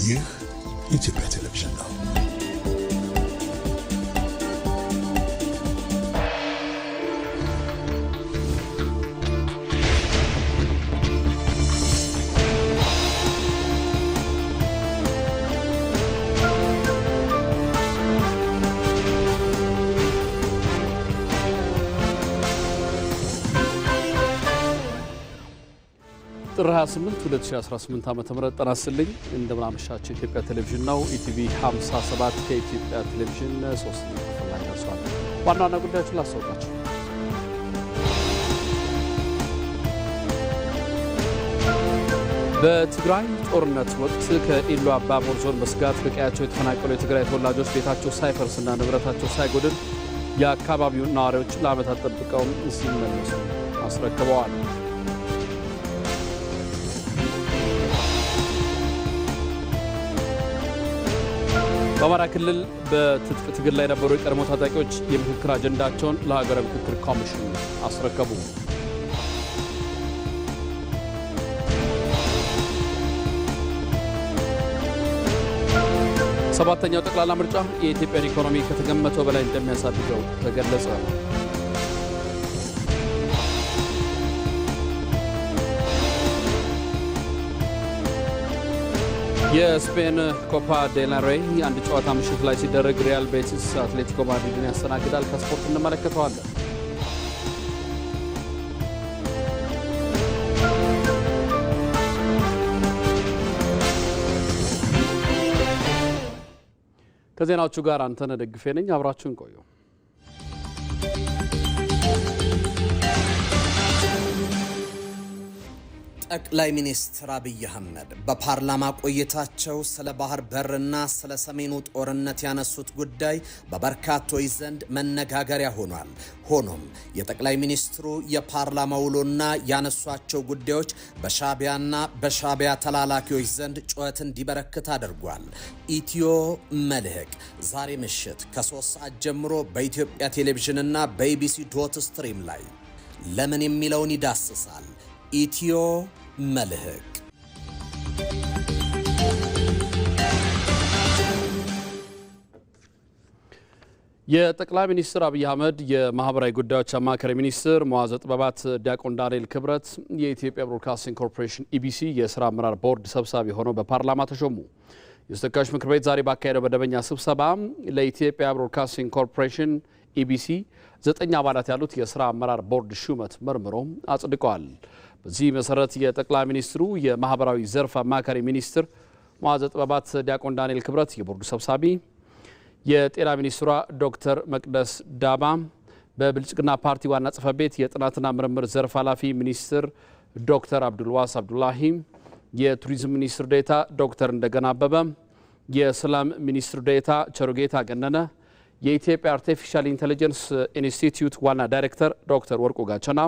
ይህ ኢትዮጵያ ቴሌቪዥን ነው። ጥር 28 2018 ዓ.ም ተናስልኝ እንደምን አመሻችሁ። ኢትዮጵያ ቴሌቪዥን ነው። ኢቲቪ 57 ከኢትዮጵያ ቴሌቪዥን 3 ክፍል ላይ ደርሷል። ዋና ዋና ጉዳዮችን ላስታውቃችሁ። በትግራይ ጦርነት ወቅት ከኢሉ አባቦር ዞን በስጋት ከቀያቸው የተፈናቀሉ የትግራይ ተወላጆች ቤታቸው ሳይፈርስና ንብረታቸው ሳይጎድል የአካባቢውን ነዋሪዎች ለዓመታት ጠብቀው ሲመለሱ አስረክበዋል። በአማራ ክልል በትጥቅ ትግል ላይ የነበሩ የቀድሞ ታጣቂዎች የምክክር አጀንዳቸውን ለሀገራዊ ምክክር ኮሚሽን አስረከቡ። ሰባተኛው ጠቅላላ ምርጫ የኢትዮጵያን ኢኮኖሚ ከተገመተው በላይ እንደሚያሳድገው ተገለጸ። የስፔን ኮፓ ዴል ሬይ አንድ ጨዋታ ምሽት ላይ ሲደረግ ሪያል ቤቲስ አትሌቲኮ ማድሪድን ያስተናግዳል። ከስፖርት እንመለከተዋለን። ከዜናዎቹ ጋር አንተነህ ደግፌ ነኝ። አብራችሁን ቆዩ። ጠቅላይ ሚኒስትር አብይ አህመድ በፓርላማ ቆይታቸው ስለ ባህር በርና ስለ ሰሜኑ ጦርነት ያነሱት ጉዳይ በበርካቶች ዘንድ መነጋገሪያ ሆኗል። ሆኖም የጠቅላይ ሚኒስትሩ የፓርላማ ውሎና ያነሷቸው ጉዳዮች በሻዕቢያና በሻዕቢያ ተላላኪዎች ዘንድ ጩኸት እንዲበረክት አድርጓል። ኢትዮ መልህቅ ዛሬ ምሽት ከ3 ሰዓት ጀምሮ በኢትዮጵያ ቴሌቪዥንና በኢቢሲ ዶት ስትሪም ላይ ለምን የሚለውን ይዳስሳል። ኢትዮ መልህቅ የጠቅላይ ሚኒስትር አብይ አህመድ የማህበራዊ ጉዳዮች አማካሪ ሚኒስትር መዋዘ ጥበባት ዲያቆን ዳንኤል ክብረት የኢትዮጵያ ብሮድካስቲንግ ኮርፖሬሽን ኢቢሲ የሥራ አመራር ቦርድ ሰብሳቢ ሆነው በፓርላማ ተሾሙ። የተወካዮች ምክር ቤት ዛሬ ባካሄደው መደበኛ ስብሰባ ለኢትዮጵያ ብሮድካስቲንግ ኮርፖሬሽን ኢቢሲ 9 አባላት ያሉት የሥራ አመራር ቦርድ ሹመት መርምሮ አጽድቀዋል። በዚህ መሰረት የጠቅላይ ሚኒስትሩ የማህበራዊ ዘርፍ አማካሪ ሚኒስትር መዋዘ ጥበባት ዲያቆን ዳንኤል ክብረት የቦርዱ ሰብሳቢ፣ የጤና ሚኒስትሯ ዶክተር መቅደስ ዳባ፣ በብልጽግና ፓርቲ ዋና ጽሕፈት ቤት የጥናትና ምርምር ዘርፍ ኃላፊ ሚኒስትር ዶክተር አብዱልዋስ አብዱላሂ፣ የቱሪዝም ሚኒስትር ዴኤታ ዶክተር እንደገና አበበ፣ የሰላም ሚኒስትር ዴኤታ ቸሩጌታ ገነነ፣ የኢትዮጵያ አርቲፊሻል ኢንተለጀንስ ኢንስቲትዩት ዋና ዳይሬክተር ዶክተር ወርቁ ጋቸና፣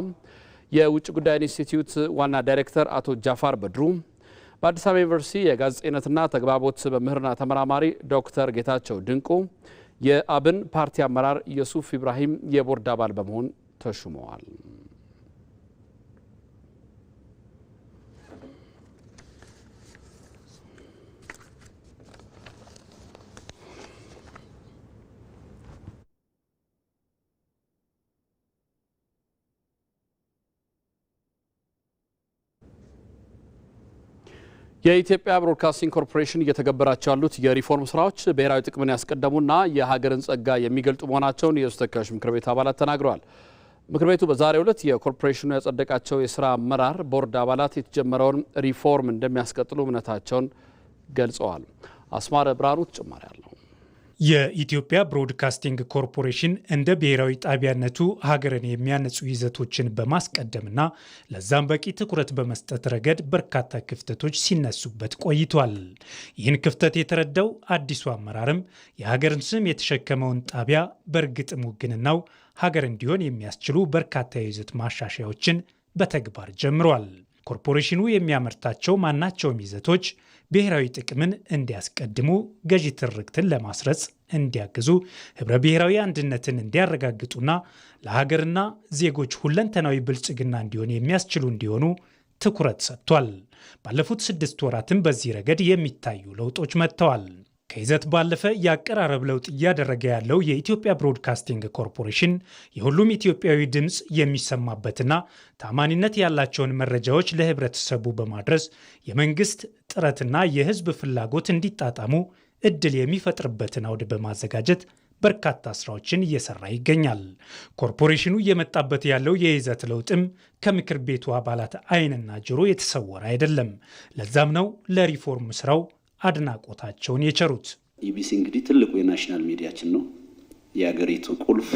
የውጭ ጉዳይ ኢንስቲትዩት ዋና ዳይሬክተር አቶ ጃፋር በድሩ፣ በአዲስ አበባ ዩኒቨርሲቲ የጋዜጠኝነትና ተግባቦት መምህርና ተመራማሪ ዶክተር ጌታቸው ድንቁ፣ የአብን ፓርቲ አመራር የሱፍ ኢብራሂም የቦርድ አባል በመሆን ተሹመዋል። የኢትዮጵያ ብሮድካስቲንግ ኮርፖሬሽን እየተገበራቸው ያሉት የሪፎርም ስራዎች ብሔራዊ ጥቅምን ያስቀደሙና የሀገርን ጸጋ የሚገልጡ መሆናቸውን የተወካዮች ምክር ቤት አባላት ተናግረዋል። ምክር ቤቱ በዛሬው ዕለት የኮርፖሬሽኑ ያጸደቃቸው የሥራ አመራር ቦርድ አባላት የተጀመረውን ሪፎርም እንደሚያስቀጥሉ እምነታቸውን ገልጸዋል። አስማረ ብርሃኑ ተጨማሪ አለው። የኢትዮጵያ ብሮድካስቲንግ ኮርፖሬሽን እንደ ብሔራዊ ጣቢያነቱ ሀገርን የሚያነጹ ይዘቶችን በማስቀደምና ለዛም በቂ ትኩረት በመስጠት ረገድ በርካታ ክፍተቶች ሲነሱበት ቆይቷል። ይህን ክፍተት የተረዳው አዲሱ አመራርም የሀገርን ስም የተሸከመውን ጣቢያ በእርግጥም ውግንናው ሀገር እንዲሆን የሚያስችሉ በርካታ የይዘት ማሻሻያዎችን በተግባር ጀምሯል። ኮርፖሬሽኑ የሚያመርታቸው ማናቸውም ይዘቶች ብሔራዊ ጥቅምን እንዲያስቀድሙ፣ ገዢ ትርክትን ለማስረጽ እንዲያግዙ፣ ህብረ ብሔራዊ አንድነትን እንዲያረጋግጡና ለሀገርና ዜጎች ሁለንተናዊ ብልጽግና እንዲሆን የሚያስችሉ እንዲሆኑ ትኩረት ሰጥቷል። ባለፉት 6 ወራትም በዚህ ረገድ የሚታዩ ለውጦች መጥተዋል። ከይዘት ባለፈ የአቀራረብ ለውጥ እያደረገ ያለው የኢትዮጵያ ብሮድካስቲንግ ኮርፖሬሽን የሁሉም ኢትዮጵያዊ ድምፅ የሚሰማበትና ታማኒነት ያላቸውን መረጃዎች ለህብረተሰቡ በማድረስ የመንግስት ጥረትና የህዝብ ፍላጎት እንዲጣጣሙ እድል የሚፈጥርበትን አውድ በማዘጋጀት በርካታ ስራዎችን እየሰራ ይገኛል። ኮርፖሬሽኑ እየመጣበት ያለው የይዘት ለውጥም ከምክር ቤቱ አባላት ዓይንና ጆሮ የተሰወረ አይደለም። ለዛም ነው ለሪፎርም ስራው አድናቆታቸውን የቸሩት። ኢቢሲ እንግዲህ ትልቁ የናሽናል ሚዲያችን ነው። የሀገሪቱ ቁልፍ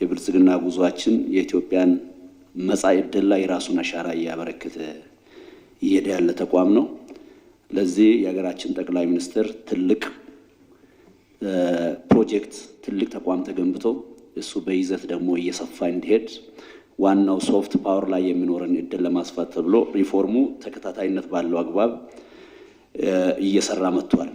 የብልጽግና ጉዟችን የኢትዮጵያን መጻኢ ዕድል ላይ የራሱን አሻራ እያበረከተ እየሄደ ያለ ተቋም ነው። ለዚህ የሀገራችን ጠቅላይ ሚኒስትር ትልቅ ፕሮጀክት ትልቅ ተቋም ተገንብቶ እሱ በይዘት ደግሞ እየሰፋ እንዲሄድ ዋናው ሶፍት ፓወር ላይ የሚኖረን እድል ለማስፋት ተብሎ ሪፎርሙ ተከታታይነት ባለው አግባብ እየሰራ መጥቷል።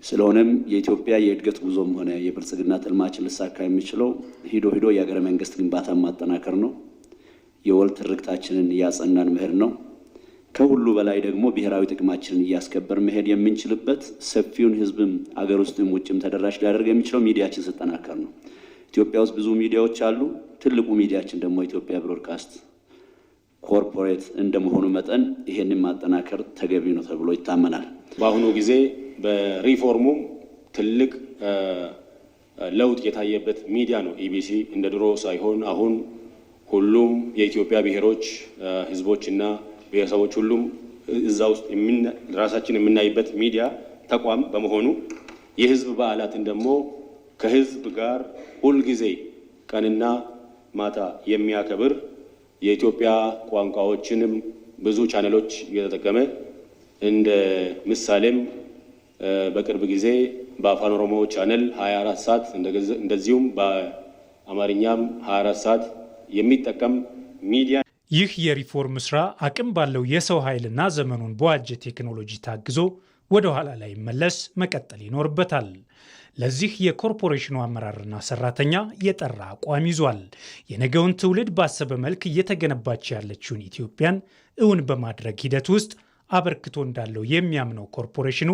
ስለሆነም የኢትዮጵያ የእድገት ጉዞም ሆነ የብልጽግና ትልማችን ልሳካ የሚችለው ሂዶ የሀገረ መንግስት ግንባታ ማጠናከር ነው። የወል ትርክታችንን እያጸናን መሄድ ነው። ከሁሉ በላይ ደግሞ ብሔራዊ ጥቅማችንን እያስከበር መሄድ የምንችልበት ሰፊውን ህዝብም አገር ውስጥም ውጭም ተደራሽ ሊያደርግ የሚችለው ሚዲያችን ሲጠናከር ነው። ኢትዮጵያ ውስጥ ብዙ ሚዲያዎች አሉ። ትልቁ ሚዲያችን ደግሞ ኢትዮጵያ ብሮድካስት ኮርፖሬት እንደመሆኑ መጠን ይሄንን ማጠናከር ተገቢ ነው ተብሎ ይታመናል። በአሁኑ ጊዜ በሪፎርሙ ትልቅ ለውጥ የታየበት ሚዲያ ነው ኢቢሲ። እንደ ድሮ ሳይሆን አሁን ሁሉም የኢትዮጵያ ብሔሮች ህዝቦችና ብሔረሰቦች ሁሉም እዛ ውስጥ ራሳችን የምናይበት ሚዲያ ተቋም በመሆኑ የህዝብ በዓላትን ደግሞ ከህዝብ ጋር ሁልጊዜ ቀንና ማታ የሚያከብር የኢትዮጵያ ቋንቋዎችንም ብዙ ቻነሎች እየተጠቀመ እንደ ምሳሌም በቅርብ ጊዜ በአፋን ኦሮሞ ቻነል 24 ሰዓት እንደዚሁም በአማርኛም 24 ሰዓት የሚጠቀም ሚዲያ። ይህ የሪፎርም ስራ አቅም ባለው የሰው ኃይልና ዘመኑን በዋጀ ቴክኖሎጂ ታግዞ ወደ ኋላ ላይ መለስ መቀጠል ይኖርበታል። ለዚህ የኮርፖሬሽኑ አመራርና ሰራተኛ የጠራ አቋም ይዟል። የነገውን ትውልድ ባሰበ መልክ እየተገነባች ያለችውን ኢትዮጵያን እውን በማድረግ ሂደት ውስጥ አበርክቶ እንዳለው የሚያምነው ኮርፖሬሽኑ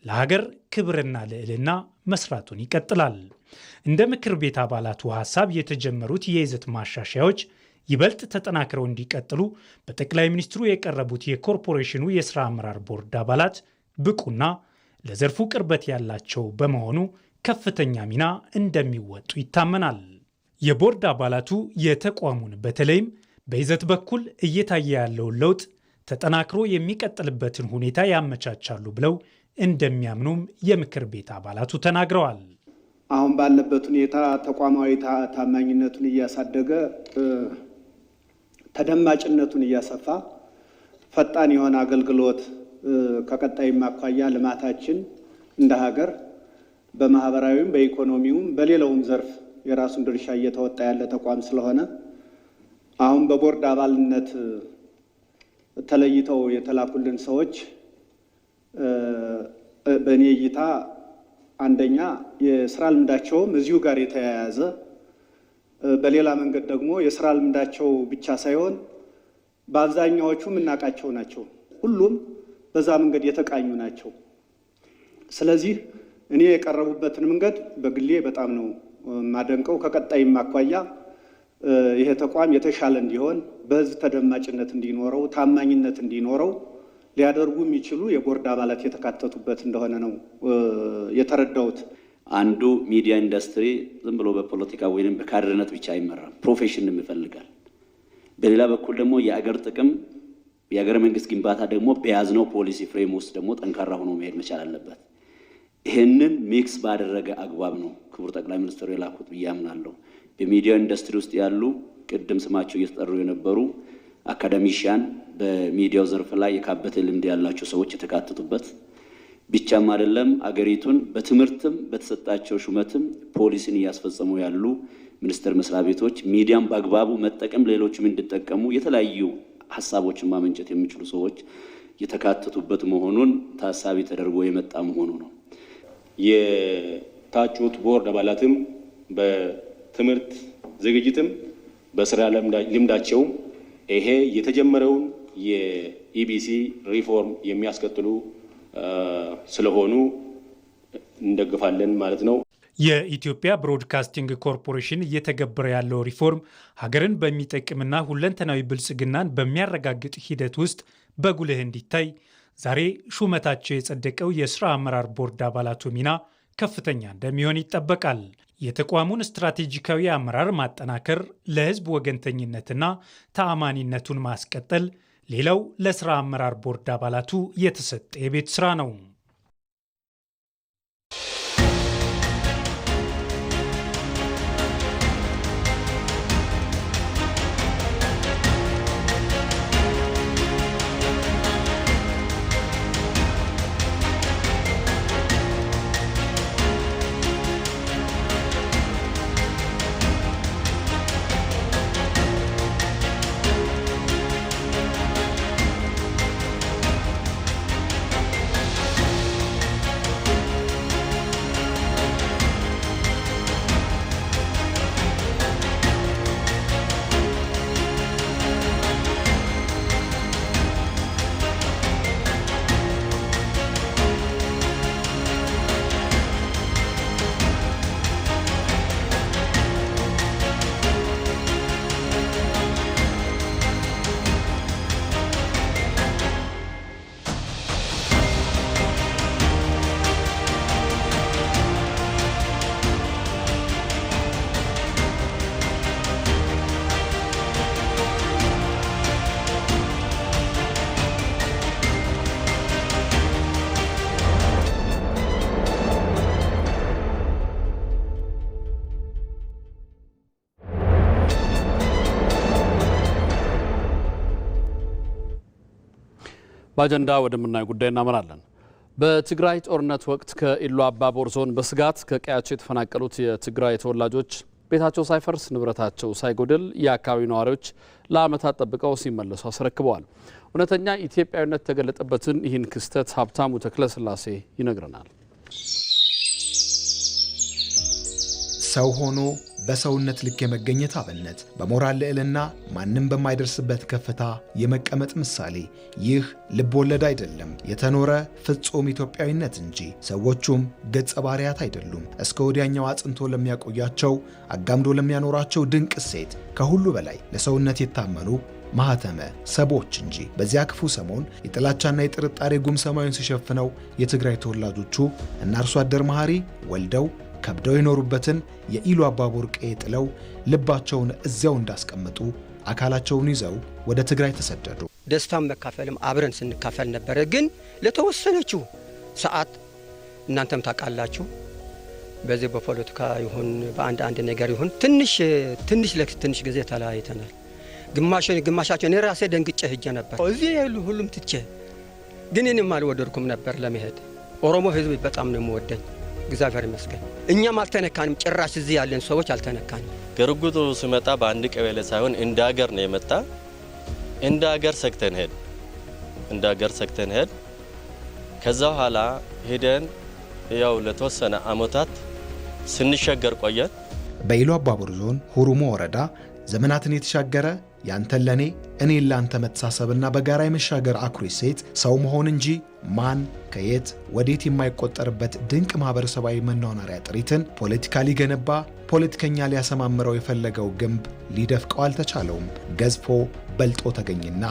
ለሀገር ክብርና ልዕልና መስራቱን ይቀጥላል። እንደ ምክር ቤት አባላቱ ሀሳብ የተጀመሩት የይዘት ማሻሻያዎች ይበልጥ ተጠናክረው እንዲቀጥሉ በጠቅላይ ሚኒስትሩ የቀረቡት የኮርፖሬሽኑ የሥራ አመራር ቦርድ አባላት ብቁና ለዘርፉ ቅርበት ያላቸው በመሆኑ ከፍተኛ ሚና እንደሚወጡ ይታመናል። የቦርድ አባላቱ የተቋሙን በተለይም በይዘት በኩል እየታየ ያለውን ለውጥ ተጠናክሮ የሚቀጥልበትን ሁኔታ ያመቻቻሉ ብለው እንደሚያምኑም የምክር ቤት አባላቱ ተናግረዋል። አሁን ባለበት ሁኔታ ተቋማዊ ታማኝነቱን እያሳደገ ተደማጭነቱን እያሰፋ ፈጣን የሆነ አገልግሎት ከቀጣይም አኳያ ልማታችን እንደ ሀገር በማህበራዊም በኢኮኖሚውም በሌላውም ዘርፍ የራሱን ድርሻ እየተወጣ ያለ ተቋም ስለሆነ አሁን በቦርድ አባልነት ተለይተው የተላኩልን ሰዎች በእኔ እይታ አንደኛ የስራ ልምዳቸውም እዚሁ ጋር የተያያዘ፣ በሌላ መንገድ ደግሞ የስራ ልምዳቸው ብቻ ሳይሆን በአብዛኛዎቹ የምናውቃቸው ናቸው። ሁሉም በዛ መንገድ የተቃኙ ናቸው። ስለዚህ እኔ የቀረቡበትን መንገድ በግሌ በጣም ነው ማደንቀው። ከቀጣይም አኳያ ይሄ ተቋም የተሻለ እንዲሆን፣ በህዝብ ተደማጭነት እንዲኖረው፣ ታማኝነት እንዲኖረው ሊያደርጉ የሚችሉ የቦርድ አባላት የተካተቱበት እንደሆነ ነው የተረዳሁት። አንዱ ሚዲያ ኢንዱስትሪ ዝም ብሎ በፖለቲካ ወይም በካድሬነት ብቻ አይመራም፣ ፕሮፌሽን ይፈልጋል። በሌላ በኩል ደግሞ የአገር ጥቅም የሀገረ መንግስት ግንባታ ደግሞ በያዝነው ፖሊሲ ፍሬም ውስጥ ደግሞ ጠንካራ ሆኖ መሄድ መቻል አለበት። ይህንን ሚክስ ባደረገ አግባብ ነው ክቡር ጠቅላይ ሚኒስትሩ የላኩት ብዬ አምናለሁ። በሚዲያ ኢንዱስትሪ ውስጥ ያሉ ቅድም ስማቸው እየተጠሩ የነበሩ አካዳሚሽያን፣ በሚዲያው ዘርፍ ላይ የካበተ ልምድ ያላቸው ሰዎች የተካተቱበት ብቻም አይደለም፣ አገሪቱን በትምህርትም በተሰጣቸው ሹመትም ፖሊሲን እያስፈጸሙ ያሉ ሚኒስቴር መስሪያ ቤቶች ሚዲያን በአግባቡ መጠቀም ሌሎችም እንዲጠቀሙ የተለያዩ ሀሳቦችን ማመንጨት የሚችሉ ሰዎች የተካተቱበት መሆኑን ታሳቢ ተደርጎ የመጣ መሆኑ ነው። የታጩት ቦርድ አባላትም በትምህርት ዝግጅትም በስራ ልምዳቸው ይሄ የተጀመረውን የኢቢሲ ሪፎርም የሚያስቀጥሉ ስለሆኑ እንደግፋለን ማለት ነው። የኢትዮጵያ ብሮድካስቲንግ ኮርፖሬሽን እየተገበረ ያለው ሪፎርም ሀገርን በሚጠቅምና ሁለንተናዊ ብልጽግናን በሚያረጋግጥ ሂደት ውስጥ በጉልህ እንዲታይ ዛሬ ሹመታቸው የጸደቀው የስራ አመራር ቦርድ አባላቱ ሚና ከፍተኛ እንደሚሆን ይጠበቃል። የተቋሙን ስትራቴጂካዊ አመራር ማጠናከር፣ ለህዝብ ወገንተኝነትና ተአማኒነቱን ማስቀጠል ሌላው ለስራ አመራር ቦርድ አባላቱ የተሰጠ የቤት ስራ ነው። በአጀንዳ ወደምናየው ጉዳይ እናመራለን። በትግራይ ጦርነት ወቅት ከኢሉ አባቦር ዞን በስጋት ከቀያቸው የተፈናቀሉት የትግራይ ተወላጆች ቤታቸው ሳይፈርስ ንብረታቸው ሳይጎድል የአካባቢው ነዋሪዎች ለዓመታት ጠብቀው ሲመለሱ አስረክበዋል። እውነተኛ ኢትዮጵያዊነት ተገለጠበትን ይህን ክስተት ሀብታሙ ተክለስላሴ ይነግረናል። ሰው ሆኖ በሰውነት ልክ የመገኘት አብነት፣ በሞራል ልዕልና ማንም በማይደርስበት ከፍታ የመቀመጥ ምሳሌ። ይህ ልብ ወለድ አይደለም፣ የተኖረ ፍጹም ኢትዮጵያዊነት እንጂ። ሰዎቹም ገጸ ባህሪያት አይደሉም። እስከ ወዲያኛው አጽንቶ ለሚያቆያቸው አጋምዶ ለሚያኖራቸው ድንቅ እሴት፣ ከሁሉ በላይ ለሰውነት የታመኑ ማህተመ ሰቦች እንጂ። በዚያ ክፉ ሰሞን የጥላቻና የጥርጣሬ ጉም ሰማዩን ሲሸፍነው የትግራይ ተወላጆቹ እና አርሶ አደር መሐሪ ወልደው ከብደው የኖሩበትን የኢሉ አባቦር ቀዬ ጥለው ልባቸውን እዚያው እንዳስቀመጡ አካላቸውን ይዘው ወደ ትግራይ ተሰደዱ። ደስታም መካፈልም አብረን ስንካፈል ነበረ። ግን ለተወሰነችው ሰዓት እናንተም ታውቃላችሁ፣ በዚህ በፖለቲካ ይሁን በአንድ ነገር ይሁን ትንሽ ጊዜ ተለያይተናል። ግማሻቸው እኔ ራሴ ደንግጬ ሄጄ ነበር። እዚህ ያሉ ሁሉም ትቼ፣ ግን እኔም አልወደድኩም ነበር ለመሄድ። ኦሮሞ ህዝብ በጣም ነው የምወደኝ፣ እግዚአብሔር ይመስገን። እኛም አልተነካንም፣ ጭራሽ እዚህ ያለን ሰዎች አልተነካንም። ገርጉቱ ሲመጣ በአንድ ቀበሌ ሳይሆን እንደ ሀገር ነው የመጣ። እንደ ሀገር ሰክተን ሄድ። ከዛ በኋላ ሄደን ያው ለተወሰነ አመታት ስንሸገር ቆየን። በኢሉ አባቦር ዞን ሁሩሞ ወረዳ ዘመናትን የተሻገረ ያንተን ለኔ እኔ ላንተ መተሳሰብና በጋራ የመሻገር አኩሪ ሴት ሰው መሆን እንጂ ማን ከየት ወዴት የማይቆጠርበት ድንቅ ማህበረሰባዊ መኗኗሪያ ጥሪትን ፖለቲካ ሊገነባ ፖለቲከኛ ሊያሰማምረው የፈለገው ግንብ ሊደፍቀው አልተቻለውም። ገዝፎ በልጦ ተገኘና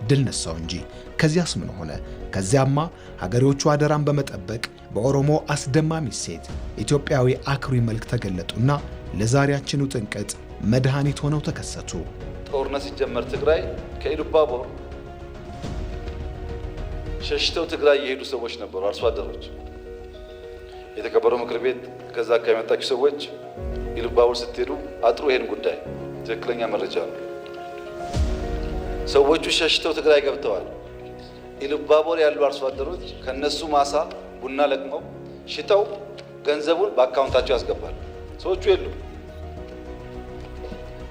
ድል ነሳው እንጂ። ከዚያስ ምን ሆነ? ከዚያማ ሀገሬዎቹ አደራን በመጠበቅ በኦሮሞ አስደማሚ ሴት ኢትዮጵያዊ አኩሪ መልክ ተገለጡና ለዛሬያችኑ ጥንቅጥ መድኃኒት ሆነው ተከሰቱ። ጦርነት ሲጀመር ትግራይ ከኢሉ አባቦር ሸሽተው ትግራይ የሄዱ ሰዎች ነበሩ፣ አርሶ አደሮች። የተከበረው ምክር ቤት ከዛ አካባቢ የመጣችሁ ሰዎች ኢሉ አባቦር ስትሄዱ አጥሩ ይሄን ጉዳይ ትክክለኛ መረጃ ነው። ሰዎቹ ሸሽተው ትግራይ ገብተዋል። ኢሉ አባቦር ያሉ አርሶ አደሮች ከነሱ ማሳ ቡና ለቅመው ሽጠው ገንዘቡን በአካውንታቸው ያስገባሉ። ሰዎቹ የሉም።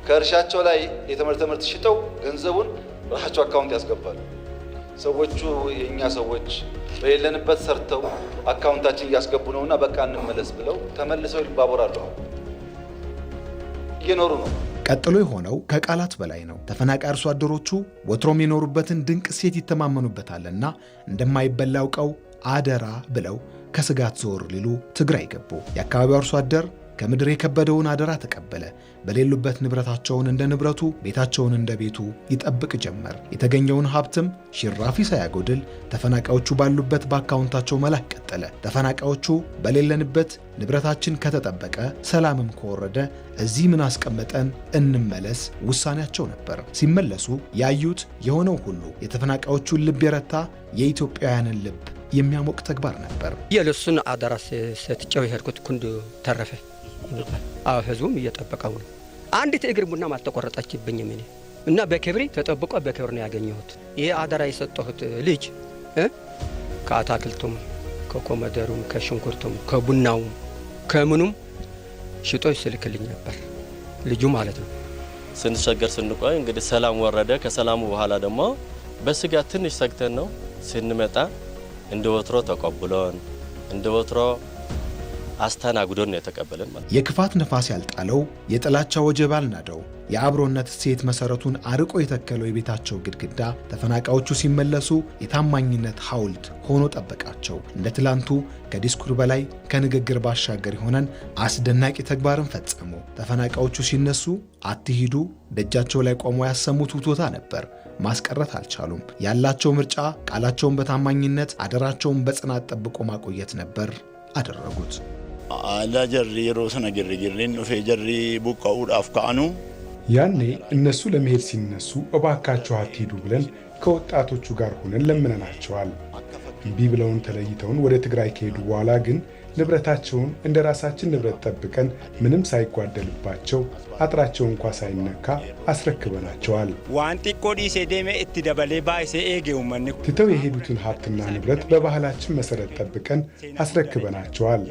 ከእርሻቸው ላይ የተመረተ ምርት ሽጠው ገንዘቡን ራሳቸው አካውንት ያስገባሉ። ሰዎቹ የኛ ሰዎች በሌለንበት ሰርተው አካውንታችን እያስገቡ ነውና በቃ እንመለስ ብለው ተመልሰው ኢሉ አባቦር አሉ። እየኖሩ ነው። ቀጥሎ የሆነው ከቃላት በላይ ነው። ተፈናቃይ አርሶ አደሮቹ ወትሮም የኖሩበትን ድንቅ ሴት ይተማመኑበታልና እንደማይበላ አውቀው አደራ ብለው ከስጋት ዞር ሊሉ ትግራይ ገቡ። የአካባቢው አርሶ አደር ከምድር የከበደውን አደራ ተቀበለ። በሌሉበት ንብረታቸውን እንደ ንብረቱ፣ ቤታቸውን እንደ ቤቱ ይጠብቅ ጀመር። የተገኘውን ሀብትም ሽራፊ ሳያጎድል ተፈናቃዮቹ ባሉበት በአካውንታቸው መላክ ቀጠለ። ተፈናቃዮቹ በሌለንበት ንብረታችን ከተጠበቀ ሰላምም ከወረደ እዚህ ምን አስቀመጠን እንመለስ ውሳኔያቸው ነበር። ሲመለሱ ያዩት የሆነው ሁሉ የተፈናቃዮቹን ልብ የረታ የኢትዮጵያውያንን ልብ የሚያሞቅ ተግባር ነበር። የለሱን አደራ ሰጥቼው የሄድኩት ኩንዱ ተረፈ። ህዝቡም እየጠበቀው ነው። አንዲት እግር ቡናም አልተቆረጠችብኝም እኔ እና በክብሪ ተጠብቆ በክብር ነው ያገኘሁት። ይሄ አደራ የሰጠሁት ልጅ ከአታክልቱም ከኮመደሩም ከሽንኩርቱም ከቡናውም ከምኑም ሽጦ ይስልክልኝ ነበር ልጁ ማለት ነው። ስንቸገር ስንቆይ እንግዲህ ሰላም ወረደ። ከሰላሙ በኋላ ደግሞ በስጋት ትንሽ ሰግተን ነው ስንመጣ እንደ ወትሮ ተቀብሎን እንደ ወትሮ አስተናግዶን ነው የተቀበለን ማለት። የክፋት ነፋስ ያልጣለው የጥላቻ ወጀብ አልናደው የአብሮነት እሴት መሰረቱን አርቆ የተከለው የቤታቸው ግድግዳ ተፈናቃዮቹ ሲመለሱ የታማኝነት ሐውልት ሆኖ ጠበቃቸው። እንደ ትላንቱ ከዲስኩር በላይ ከንግግር ባሻገር የሆነን አስደናቂ ተግባርን ፈጸሙ። ተፈናቃዮቹ ሲነሱ አትሂዱ ደጃቸው ላይ ቆሞ ያሰሙት ውቶታ ነበር። ማስቀረት አልቻሉም። ያላቸው ምርጫ ቃላቸውን በታማኝነት አደራቸውን በጽናት ጠብቆ ማቆየት ነበር። አደረጉት። አላጀሪ ሮሰነ ግርግርን ፌጀሪ ቡቃውድ አፍካኑ ያኔ እነሱ ለመሄድ ሲነሱ እባካችሁ አትሂዱ ብለን ከወጣቶቹ ጋር ሆነን ለምነናቸዋል። እምቢ ብለውን ተለይተውን ወደ ትግራይ ከሄዱ በኋላ ግን ንብረታቸውን እንደ ራሳችን ንብረት ጠብቀን ምንም ሳይጓደልባቸው አጥራቸው እንኳን ሳይነካ አስረክበናቸዋል። ዋንቲ ኮዲ ሴዴሜ እትደበሌ ባይሴ ኤጌው ማን ትተው የሄዱትን ሀብትና ንብረት በባህላችን መሰረት ጠብቀን አስረክበናቸዋል።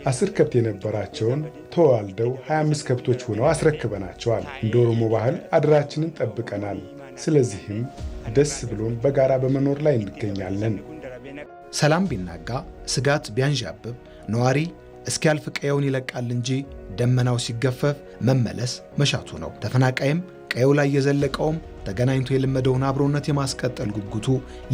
10 ከብት የነበራቸውን ተዋልደው 25 ከብቶች ሆነው አስረክበናቸዋል። እንደ ኦሮሞ ባህል አድራችንን ጠብቀናል። ስለዚህም ደስ ብሎን በጋራ በመኖር ላይ እንገኛለን። ሰላም ቢናጋ ስጋት ቢያንዣብብ ነዋሪ እስኪያልፍ ቀየውን ይለቃል እንጂ ደመናው ሲገፈፍ መመለስ መሻቱ ነው። ተፈናቃይም ቀየው ላይ የዘለቀውም ተገናኝቶ የለመደውን አብሮነት የማስቀጠል ጉጉቱ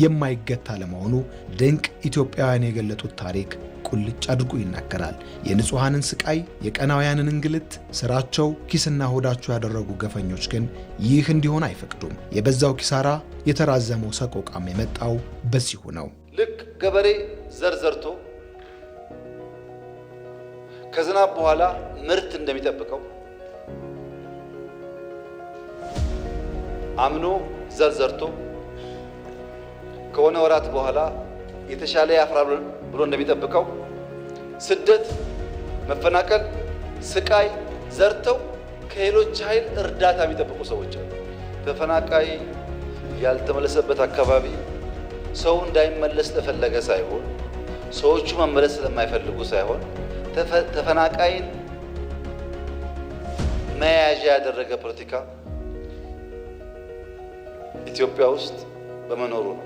የማይገታ ለመሆኑ ድንቅ ኢትዮጵያውያን የገለጡት ታሪክ ቁልጭ አድርጎ ይናገራል። የንጹሃንን ስቃይ፣ የቀናውያንን እንግልት ስራቸው ኪስና ሆዳቸው ያደረጉ ገፈኞች ግን ይህ እንዲሆን አይፈቅዱም። የበዛው ኪሳራ፣ የተራዘመው ሰቆቃም የመጣው በዚሁ ነው። ልክ ገበሬ ዘርዘርቶ ከዝናብ በኋላ ምርት እንደሚጠብቀው አምኖ ዘርዘርቶ ከሆነ ወራት በኋላ የተሻለ ያፍራል ብሎ እንደሚጠብቀው ስደት፣ መፈናቀል፣ ስቃይ ዘርተው ከሌሎች ኃይል እርዳታ የሚጠብቁ ሰዎች አሉ። ተፈናቃይ ያልተመለሰበት አካባቢ ሰው እንዳይመለስ ተፈለገ ሳይሆን ሰዎቹ መመለስ ስለማይፈልጉ ሳይሆን ተፈናቃይን መያዣ ያደረገ ፖለቲካ ኢትዮጵያ ውስጥ በመኖሩ ነው።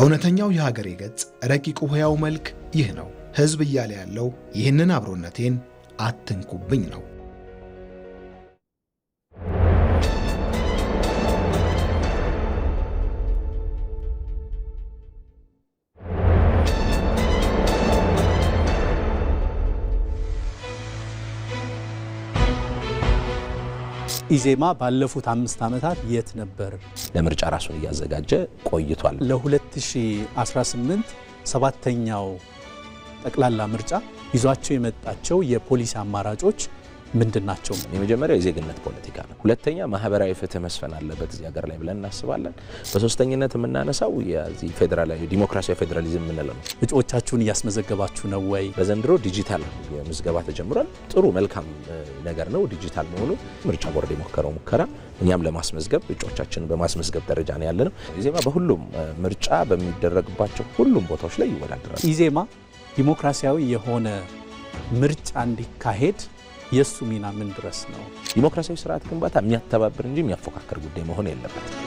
እውነተኛው የሀገሬ ገጽ ረቂቁ ሕያው መልክ ይህ ነው። ሕዝብ እያለ ያለው ይህንን አብሮነቴን አትንኩብኝ ነው። ኢዜማ ባለፉት 5 ዓመታት የት ነበር? ለምርጫ ራሱን እያዘጋጀ ቆይቷል። ለ2018 7ኛው ጠቅላላ ምርጫ ይዟቸው የመጣቸው የፖሊሲ አማራጮች ምንድናቸው? የመጀመሪያው የዜግነት ፖለቲካ ነው። ሁለተኛ ማህበራዊ ፍትህ መስፈን አለበት እዚህ ሀገር ላይ ብለን እናስባለን። በሶስተኝነት የምናነሳው የዚህ ፌደራላዊ ዲሞክራሲያዊ ፌደራሊዝም የምንለው ነው። እጩዎቻችሁን እያስመዘገባችሁ ነው ወይ? በዘንድሮ ዲጂታል ምዝገባ ተጀምሯል። ጥሩ መልካም ነገር ነው ዲጂታል መሆኑ። ምርጫ ቦርድ የሞከረው ሙከራ እኛም ለማስመዝገብ እጩዎቻችንን በማስመዝገብ ደረጃ ነው ያለነው። ኢዜማ በሁሉም ምርጫ በሚደረግባቸው ሁሉም ቦታዎች ላይ ይወዳደራል። ኢዜማ ዲሞክራሲያዊ የሆነ ምርጫ እንዲካሄድ የሱ ሚና ምን ድረስ ነው? ዲሞክራሲያዊ ስርዓት ግንባታ የሚያተባብር እንጂ የሚያፎካከር ጉዳይ መሆን የለበትም።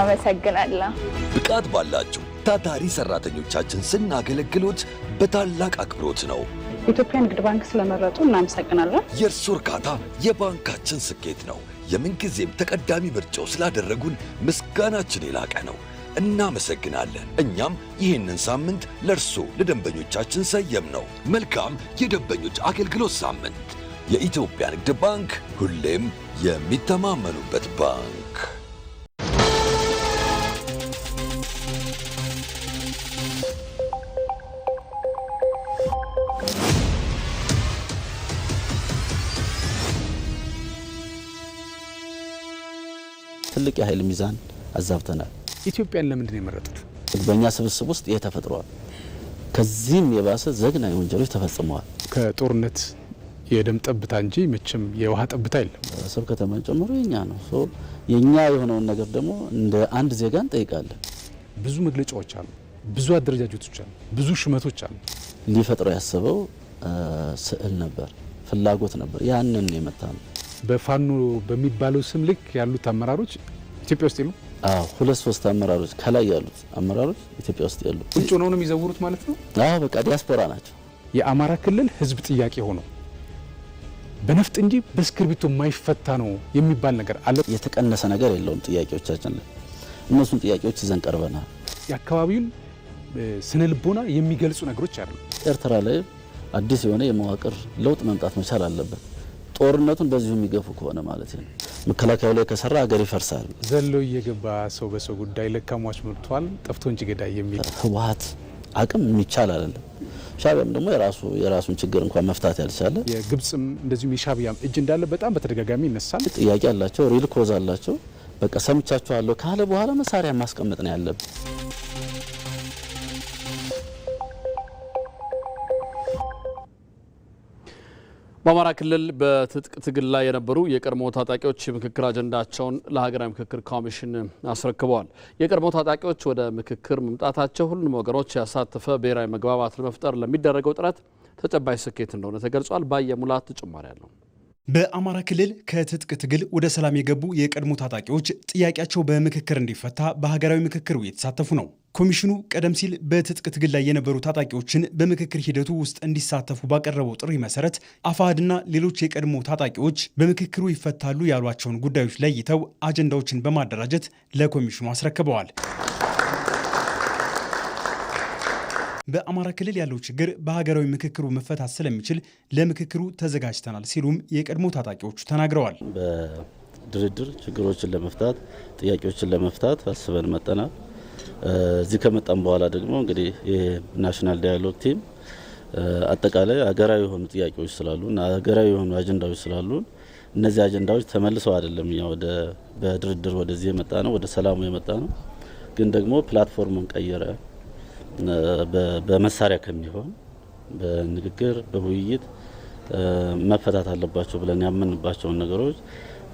አመሰግናለሁ። ብቃት ባላችሁ ታታሪ ሰራተኞቻችን ስናገለግሎት በታላቅ አክብሮት ነው። ኢትዮጵያ ንግድ ባንክ ስለመረጡ እናመሰግናለን። የእርሱ እርካታ የባንካችን ስኬት ነው። የምንጊዜም ተቀዳሚ ምርጫው ስላደረጉን ምስጋናችን የላቀ ነው። እናመሰግናለን። እኛም ይህንን ሳምንት ለእርሶ ለደንበኞቻችን ሰየም ነው። መልካም የደንበኞች አገልግሎት ሳምንት። የኢትዮጵያ ንግድ ባንክ ሁሌም የሚተማመኑበት ባንክ። ትልቅ የኃይል ሚዛን አዛብተናል። ኢትዮጵያን ለምንድን ነው የመረጡት? በእኛ ስብስብ ውስጥ ይሄ ተፈጥሯል። ከዚህም የባሰ ዘግናኝ ወንጀሎች ተፈጽመዋል። ከጦርነት የደም ጠብታ እንጂ መቼም የውሃ ጠብታ የለም። አሰብ ከተማን ጨምሮ የኛ ነው። የኛ የሆነውን ነገር ደግሞ እንደ አንድ ዜጋ እንጠይቃለን። ብዙ መግለጫዎች አሉ፣ ብዙ አደረጃጀቶች አሉ፣ ብዙ ሽመቶች አሉ። ሊፈጥረው ያሰበው ስዕል ነበር፣ ፍላጎት ነበር። ያንን የመታ ነው። በፋኖ በሚባለው ስም ልክ ያሉት አመራሮች ኢትዮጵያ ውስጥ የሉ? አዎ፣ 2-3 አመራሮች ከላይ ያሉት አመራሮች ኢትዮጵያ ውስጥ የሉ። ቁንጮ ነው የሚዘውሩት ማለት ነው። አዎ፣ በቃ ዲያስፖራ ናቸው። የአማራ ክልል ህዝብ ጥያቄ ሆኖ በነፍጥ እንጂ በእስክርቢቶ የማይፈታ ነው የሚባል ነገር አለ። የተቀነሰ ነገር የለውም ጥያቄዎቻችን ላይ። እነሱን ጥያቄዎች ይዘን ቀርበናል። የአካባቢውን ስነ ልቦና የሚገልጹ ነገሮች አሉ። ኤርትራ ላይ አዲስ የሆነ የመዋቅር ለውጥ መምጣት መቻል አለበት። ጦርነቱን በዚሁ የሚገፉ ከሆነ ማለት ነው። መከላከያው ላይ ከሰራ ሀገር ይፈርሳል። ዘሎ እየገባ ሰው በሰው ጉዳይ ለካሟች መርቷል ጠፍቶ እንጂ ገዳይ የሚል ህወሓት አቅም የሚቻል አይደለም። ሻዕቢያም ደግሞ የራሱን ችግር እንኳን መፍታት ያልቻለ የግብጽም እንደዚሁም የሻዕቢያም እጅ እንዳለ በጣም በተደጋጋሚ ይነሳል። ጥያቄ አላቸው፣ ሪል ኮዝ አላቸው። በቃ ሰምቻቸዋለሁ ካለ በኋላ መሳሪያ ማስቀመጥ ነው ያለብን። በአማራ ክልል በትጥቅ ትግል ላይ የነበሩ የቀድሞ ታጣቂዎች የምክክር አጀንዳቸውን ለሀገራዊ ምክክር ኮሚሽን አስረክበዋል። የቀድሞ ታጣቂዎች ወደ ምክክር መምጣታቸው ሁሉንም ወገኖች ያሳተፈ ብሔራዊ መግባባት ለመፍጠር ለሚደረገው ጥረት ተጨባጭ ስኬት እንደሆነ ተገልጿል። ባየሙላት ተጨማሪ አለው። በአማራ ክልል ከትጥቅ ትግል ወደ ሰላም የገቡ የቀድሞ ታጣቂዎች ጥያቄያቸው በምክክር እንዲፈታ በሀገራዊ ምክክሩ እየተሳተፉ ነው። ኮሚሽኑ ቀደም ሲል በትጥቅ ትግል ላይ የነበሩ ታጣቂዎችን በምክክር ሂደቱ ውስጥ እንዲሳተፉ ባቀረበው ጥሪ መሰረት አፋሕድና ሌሎች የቀድሞ ታጣቂዎች በምክክሩ ይፈታሉ ያሏቸውን ጉዳዮች ለይተው አጀንዳዎችን በማደራጀት ለኮሚሽኑ አስረክበዋል። በአማራ ክልል ያለው ችግር በሀገራዊ ምክክሩ መፈታት ስለሚችል ለምክክሩ ተዘጋጅተናል ሲሉም የቀድሞ ታጣቂዎቹ ተናግረዋል። በድርድር ችግሮችን ለመፍታት ጥያቄዎችን ለመፍታት አስበን መጠናል። እዚህ ከመጣም በኋላ ደግሞ እንግዲህ የናሽናል ዳያሎግ ቲም አጠቃላይ ሀገራዊ የሆኑ ጥያቄዎች ስላሉ እና ሀገራዊ የሆኑ አጀንዳዎች ስላሉ እነዚህ አጀንዳዎች ተመልሰው አይደለም ወደ በድርድር ወደዚህ የመጣ ነው፣ ወደ ሰላሙ የመጣ ነው። ግን ደግሞ ፕላትፎርሙን ቀየረ። በመሳሪያ ከሚሆን በንግግር በውይይት መፈታት አለባቸው ብለን ያመንባቸውን ነገሮች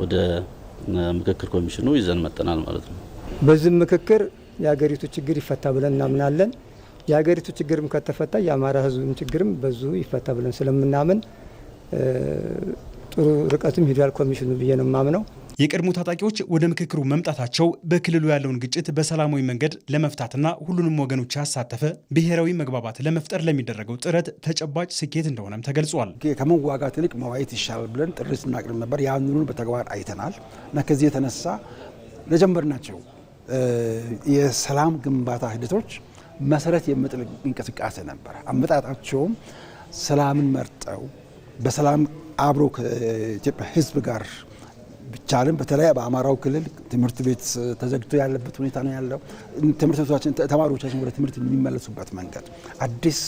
ወደ ምክክር ኮሚሽኑ ይዘን መጠናል ማለት ነው። በዚህ ምክክር የሀገሪቱ ችግር ይፈታ ብለን እናምናለን። የሀገሪቱ ችግርም ከተፈታ የአማራ ሕዝብም ችግርም በዙ ይፈታ ብለን ስለምናምን ጥሩ ርቀትም ሂዷል ኮሚሽኑ ብዬ ነው የማምነው። የቀድሞ ታጣቂዎች ወደ ምክክሩ መምጣታቸው በክልሉ ያለውን ግጭት በሰላማዊ መንገድ ለመፍታትና ሁሉንም ወገኖች ያሳተፈ ብሔራዊ መግባባት ለመፍጠር ለሚደረገው ጥረት ተጨባጭ ስኬት እንደሆነም ተገልጿል። ከመዋጋት ይልቅ መዋየት ይሻላል ብለን ጥሪ ስናቅርብ ነበር። ያንኑ በተግባር አይተናል እና ከዚህ የተነሳ ለጀመርናቸው የሰላም ግንባታ ሂደቶች መሰረት የመጥል እንቅስቃሴ ነበር። አመጣጣቸውም ሰላምን መርጠው በሰላም አብሮ ከኢትዮጵያ ሕዝብ ጋር ብቻልን በተለይ በአማራው ክልል ትምህርት ቤት ተዘግቶ ያለበት ሁኔታ ነው ያለው። ትምህርት ቤቶቻችን ተማሪዎቻችን ወደ ትምህርት የሚመለሱበት መንገድ አዲስ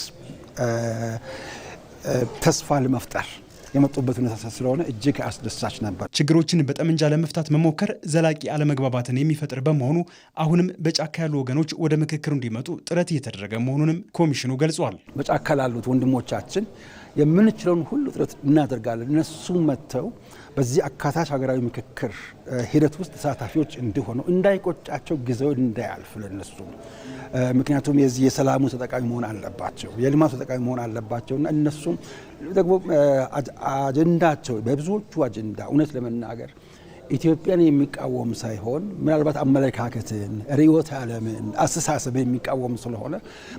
ተስፋ ለመፍጠር የመጡበት ሁኔታ ስለሆነ እጅግ አስደሳች ነበር። ችግሮችን በጠመንጃ ለመፍታት መሞከር ዘላቂ አለመግባባትን የሚፈጥር በመሆኑ አሁንም በጫካ ያሉ ወገኖች ወደ ምክክሩ እንዲመጡ ጥረት እየተደረገ መሆኑንም ኮሚሽኑ ገልጿል። በጫካ ላሉት ወንድሞቻችን የምንችለውን ሁሉ ጥረት እናደርጋለን። እነሱ መጥተው በዚህ አካታች ሀገራዊ ምክክር ሂደት ውስጥ ተሳታፊዎች እንዲሆኑ እንዳይቆጫቸው ጊዜው እንዳያልፍ ለነሱ ምክንያቱም የዚህ የሰላሙ ተጠቃሚ መሆን አለባቸው፣ የልማቱ ተጠቃሚ መሆን አለባቸውና እነሱም ደግሞ አጀንዳቸው በብዙዎቹ አጀንዳ እውነት ለመናገር ኢትዮጵያን የሚቃወም ሳይሆን ምናልባት አመለካከትን፣ ርዕዮተ ዓለምን፣ አስተሳሰብን የሚቃወም ስለሆነ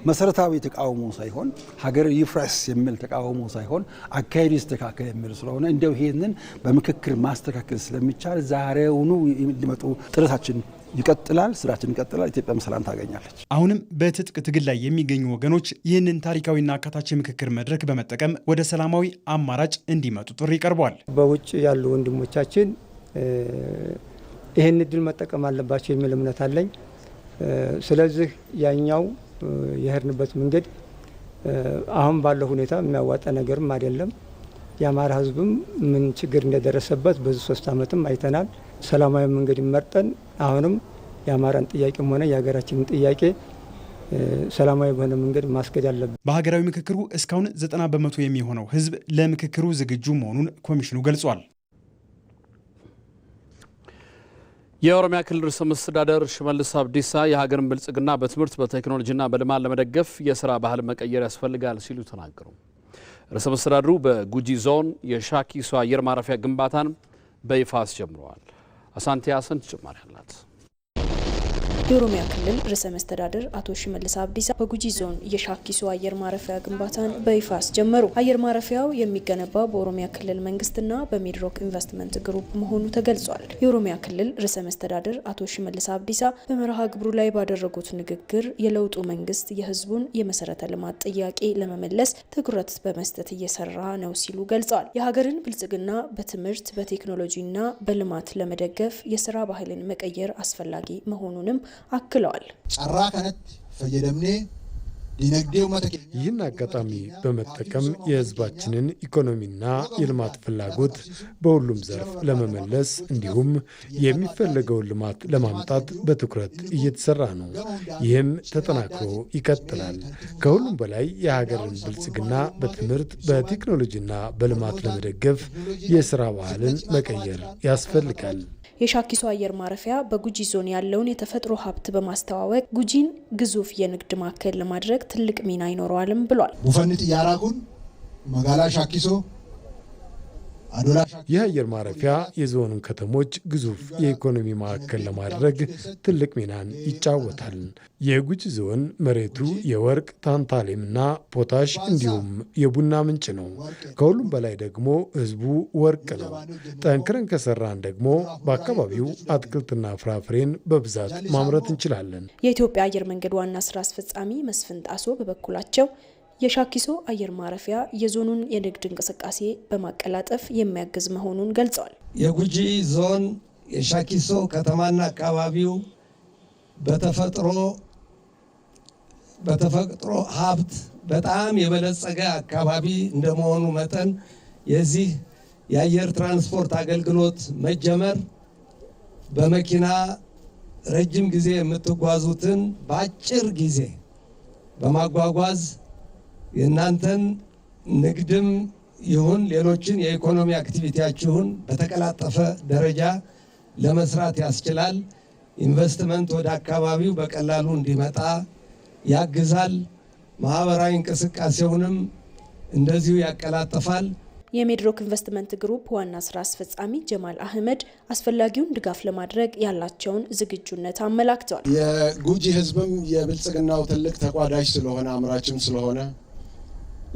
መሰረታዊ ተቃውሞ ሳይሆን ሀገር ይፍረስ የሚል ተቃውሞ ሳይሆን አካሄዱ ይስተካከል የሚል ስለሆነ እንደው ይሄንን በምክክር ማስተካከል ስለሚቻል ዛሬውኑ እንዲመጡ ጥረታችን ይቀጥላል፣ ስራችን ይቀጥላል። ኢትዮጵያም ሰላም ታገኛለች። አሁንም በትጥቅ ትግል ላይ የሚገኙ ወገኖች ይህንን ታሪካዊና አካታች የምክክር መድረክ በመጠቀም ወደ ሰላማዊ አማራጭ እንዲመጡ ጥሪ ቀርቧል። በውጭ ያሉ ወንድሞቻችን ይህን እድል መጠቀም አለባቸው የሚል እምነት አለኝ። ስለዚህ ያኛው የሄድንበት መንገድ አሁን ባለው ሁኔታ የሚያዋጣ ነገርም አይደለም። የአማራ ሕዝብም ምን ችግር እንደደረሰበት በዚህ 3 ዓመትም አይተናል። ሰላማዊ መንገድ መርጠን አሁንም የአማራን ጥያቄም ሆነ የሀገራችንን ጥያቄ ሰላማዊ በሆነ መንገድ ማስገድ አለብን። በሀገራዊ ምክክሩ እስካሁን 90 በመቶ የሚሆነው ሕዝብ ለምክክሩ ዝግጁ መሆኑን ኮሚሽኑ ገልጿል። የኦሮሚያ ክልል ርዕሰ መስተዳደር ሽመልስ አብዲሳ የሀገርን ብልጽግና በትምህርት በቴክኖሎጂና በልማት ለመደገፍ የስራ ባህል መቀየር ያስፈልጋል ሲሉ ተናገሩ። ርዕሰ መስተዳድሩ በጉጂ ዞን የሻኪሶ አየር ማረፊያ ግንባታን በይፋ አስጀምረዋል። አሳንቲያስን ተጨማሪ አላት። የኦሮሚያ ክልል ርዕሰ መስተዳድር አቶ ሽመልስ አብዲሳ በጉጂ ዞን የሻኪሶ አየር ማረፊያ ግንባታን በይፋ አስጀመሩ። አየር ማረፊያው የሚገነባው በኦሮሚያ ክልል መንግስትና በሚድሮክ ኢንቨስትመንት ግሩፕ መሆኑ ተገልጿል። የኦሮሚያ ክልል ርዕሰ መስተዳድር አቶ ሽመልስ አብዲሳ በመርሃ ግብሩ ላይ ባደረጉት ንግግር የለውጡ መንግስት የህዝቡን የመሰረተ ልማት ጥያቄ ለመመለስ ትኩረት በመስጠት እየሰራ ነው ሲሉ ገልጸዋል። የሀገርን ብልጽግና በትምህርት በቴክኖሎጂና በልማት ለመደገፍ የስራ ባህልን መቀየር አስፈላጊ መሆኑንም አክለዋል። ጫራ ከነት ፈየደምኔ ዲነግዴው መተከ ይህን አጋጣሚ በመጠቀም የህዝባችንን ኢኮኖሚና የልማት ፍላጎት በሁሉም ዘርፍ ለመመለስ እንዲሁም የሚፈለገውን ልማት ለማምጣት በትኩረት እየተሰራ ነው። ይህም ተጠናክሮ ይቀጥላል። ከሁሉም በላይ የሀገርን ብልጽግና በትምህርት በቴክኖሎጂና በልማት ለመደገፍ የስራ ባህልን መቀየር ያስፈልጋል። የሻኪሶ አየር ማረፊያ በጉጂ ዞን ያለውን የተፈጥሮ ሀብት በማስተዋወቅ ጉጂን ግዙፍ የንግድ ማዕከል ለማድረግ ትልቅ ሚና ይኖረዋልም ብሏል። ቡፈኒት ያራኩን መጋላ ሻኪሶ ይህ አየር ማረፊያ የዞኑን ከተሞች ግዙፍ የኢኮኖሚ ማዕከል ለማድረግ ትልቅ ሚናን ይጫወታል። የጉጂ ዞን መሬቱ የወርቅ ታንታሌምና ፖታሽ እንዲሁም የቡና ምንጭ ነው። ከሁሉም በላይ ደግሞ ህዝቡ ወርቅ ነው። ጠንክረን ከሰራን ደግሞ በአካባቢው አትክልትና ፍራፍሬን በብዛት ማምረት እንችላለን። የኢትዮጵያ አየር መንገድ ዋና ስራ አስፈጻሚ መስፍን ጣሶ በበኩላቸው የሻኪሶ አየር ማረፊያ የዞኑን የንግድ እንቅስቃሴ በማቀላጠፍ የሚያግዝ መሆኑን ገልጸዋል። የጉጂ ዞን የሻኪሶ ከተማና አካባቢው በተፈጥሮ ሀብት በጣም የበለጸገ አካባቢ እንደመሆኑ መጠን የዚህ የአየር ትራንስፖርት አገልግሎት መጀመር በመኪና ረጅም ጊዜ የምትጓዙትን በአጭር ጊዜ በማጓጓዝ የእናንተን ንግድም ይሁን ሌሎችን የኢኮኖሚ አክቲቪቲያችሁን በተቀላጠፈ ደረጃ ለመስራት ያስችላል። ኢንቨስትመንት ወደ አካባቢው በቀላሉ እንዲመጣ ያግዛል። ማህበራዊ እንቅስቃሴውንም እንደዚሁ ያቀላጥፋል። የሚድሮክ ኢንቨስትመንት ግሩፕ ዋና ስራ አስፈጻሚ ጀማል አህመድ አስፈላጊውን ድጋፍ ለማድረግ ያላቸውን ዝግጁነት አመላክተዋል። የጉጂ ህዝብም የብልጽግናው ትልቅ ተቋዳሽ ስለሆነ አምራችም ስለሆነ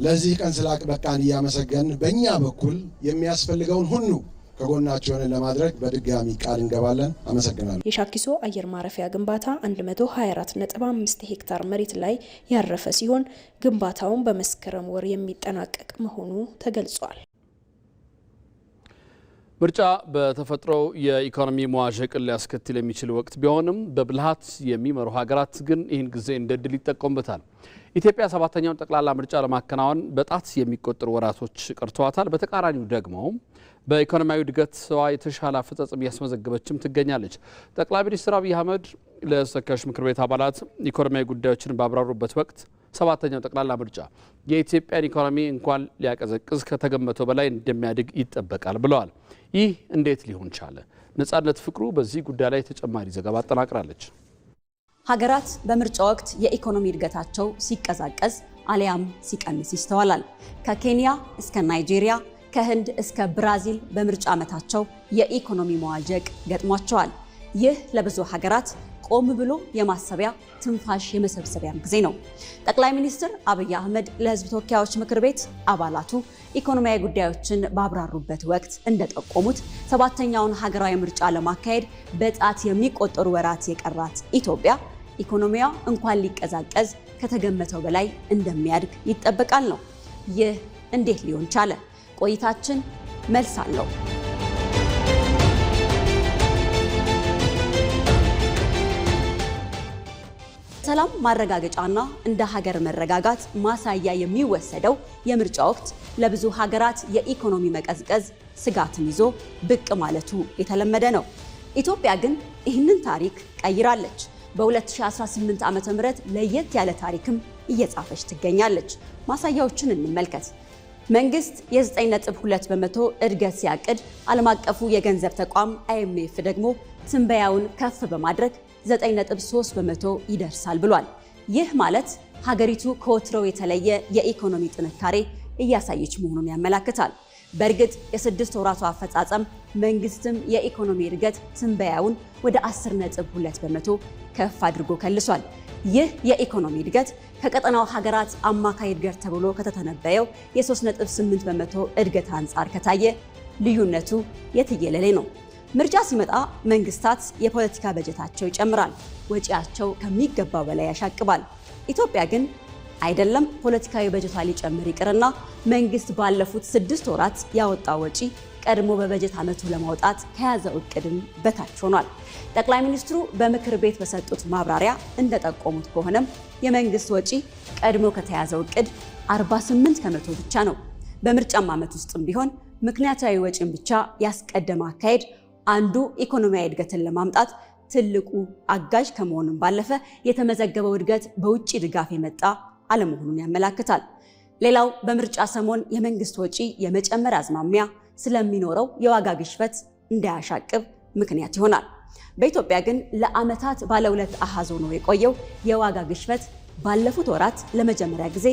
ለዚህ ቀን ስላበቃን እያመሰገን በእኛ በኩል የሚያስፈልገውን ሁሉ ከጎናቸውን ለማድረግ በድጋሚ ቃል እንገባለን። አመሰግናለሁ። የሻኪሶ አየር ማረፊያ ግንባታ 124.5 ሄክታር መሬት ላይ ያረፈ ሲሆን ግንባታውን በመስከረም ወር የሚጠናቀቅ መሆኑ ተገልጿል። ምርጫ በተፈጥሮ የኢኮኖሚ መዋዠቅን ሊያስከትል የሚችል ወቅት ቢሆንም በብልሃት የሚመሩ ሀገራት ግን ይህን ጊዜ እንደ ዕድል ይጠቀሙበታል። ኢትዮጵያ 7ኛውን ጠቅላላ ምርጫ ለማከናወን በጣት የሚቆጠሩ ወራቶች ቀርተዋታል። በተቃራኒው ደግሞ በኢኮኖሚያዊ እድገትዋ የተሻለ አፈጻጸም እያስመዘገበችም ትገኛለች። ጠቅላይ ሚኒስትር አብይ አህመድ ለተወካዮች ምክር ቤት አባላት ኢኮኖሚያዊ ጉዳዮችን ባብራሩበት ወቅት 7ኛው ጠቅላላ ምርጫ የኢትዮጵያን ኢኮኖሚ እንኳን ሊያቀዘቅዝ ከተገመተው በላይ እንደሚያድግ ይጠበቃል ብለዋል። ይህ እንዴት ሊሆን ቻለ? ነጻነት ፍቅሩ በዚህ ጉዳይ ላይ ተጨማሪ ዘገባ አጠናቅራለች። ሀገራት በምርጫ ወቅት የኢኮኖሚ እድገታቸው ሲቀዛቀዝ አሊያም ሲቀንስ ይስተዋላል። ከኬንያ እስከ ናይጄሪያ፣ ከህንድ እስከ ብራዚል በምርጫ ዓመታቸው የኢኮኖሚ መዋዠቅ ገጥሟቸዋል። ይህ ለብዙ ሀገራት ቆም ብሎ የማሰቢያ ትንፋሽ የመሰብሰቢያም ጊዜ ነው። ጠቅላይ ሚኒስትር አብይ አህመድ ለህዝብ ተወካዮች ምክር ቤት አባላቱ ኢኮኖሚያዊ ጉዳዮችን ባብራሩበት ወቅት እንደጠቆሙት ሰባተኛውን ሀገራዊ ምርጫ ለማካሄድ በጣት የሚቆጠሩ ወራት የቀራት ኢትዮጵያ ኢኮኖሚያ እንኳን ሊቀዛቀዝ ከተገመተው በላይ እንደሚያድግ ይጠበቃል ነው። ይህ እንዴት ሊሆን ቻለ? ቆይታችን መልስ አለው። ሰላም ማረጋገጫና እንደ ሀገር መረጋጋት ማሳያ የሚወሰደው የምርጫ ወቅት ለብዙ ሀገራት የኢኮኖሚ መቀዝቀዝ ስጋትን ይዞ ብቅ ማለቱ የተለመደ ነው። ኢትዮጵያ ግን ይህንን ታሪክ ቀይራለች። በ2018 ዓ.ም ለየት ያለ ታሪክም እየጻፈች ትገኛለች። ማሳያዎችን እንመልከት። መንግስት የ9.2 በመቶ እድገት ሲያቅድ ዓለም አቀፉ የገንዘብ ተቋም IMF ደግሞ ትንበያውን ከፍ በማድረግ 9.3 በመቶ ይደርሳል ብሏል። ይህ ማለት ሀገሪቱ ከወትሮው የተለየ የኢኮኖሚ ጥንካሬ እያሳየች መሆኑን ያመለክታል። በእርግጥ የ6 ወራቱ አፈጻጸም መንግስትም የኢኮኖሚ እድገት ትንበያውን ወደ 10.2 በመቶ ከፍ አድርጎ ከልሷል። ይህ የኢኮኖሚ እድገት ከቀጠናው ሀገራት አማካይ እድገት ተብሎ ከተተነበየው የ3.8 በመቶ እድገት አንጻር ከታየ ልዩነቱ የትየለሌ ነው። ምርጫ ሲመጣ መንግስታት የፖለቲካ በጀታቸው ይጨምራል፣ ወጪያቸው ከሚገባው በላይ ያሻቅባል። ኢትዮጵያ ግን አይደለም ፖለቲካዊ በጀቷ ሊጨምር ይቅርና መንግስት ባለፉት 6 ወራት ያወጣው ወጪ ቀድሞ በበጀት ዓመቱ ለማውጣት ከያዘው እቅድም በታች ሆኗል። ጠቅላይ ሚኒስትሩ በምክር ቤት በሰጡት ማብራሪያ እንደጠቆሙት ከሆነም የመንግስት ወጪ ቀድሞ ከተያዘው እቅድ 48 ከመቶ ብቻ ነው። በምርጫም ዓመት ውስጥም ቢሆን ምክንያታዊ ወጪን ብቻ ያስቀደመ አካሄድ አንዱ ኢኮኖሚያዊ እድገትን ለማምጣት ትልቁ አጋዥ ከመሆኑም ባለፈ የተመዘገበው እድገት በውጪ ድጋፍ የመጣ አለመሆኑን ያመለክታል። ሌላው በምርጫ ሰሞን የመንግስት ወጪ የመጨመር አዝማሚያ ስለሚኖረው የዋጋ ግሽበት እንዳያሻቅብ ምክንያት ይሆናል። በኢትዮጵያ ግን ለዓመታት ባለ ሁለት አሃዝ ሆኖ የቆየው የዋጋ ግሽበት ባለፉት ወራት ለመጀመሪያ ጊዜ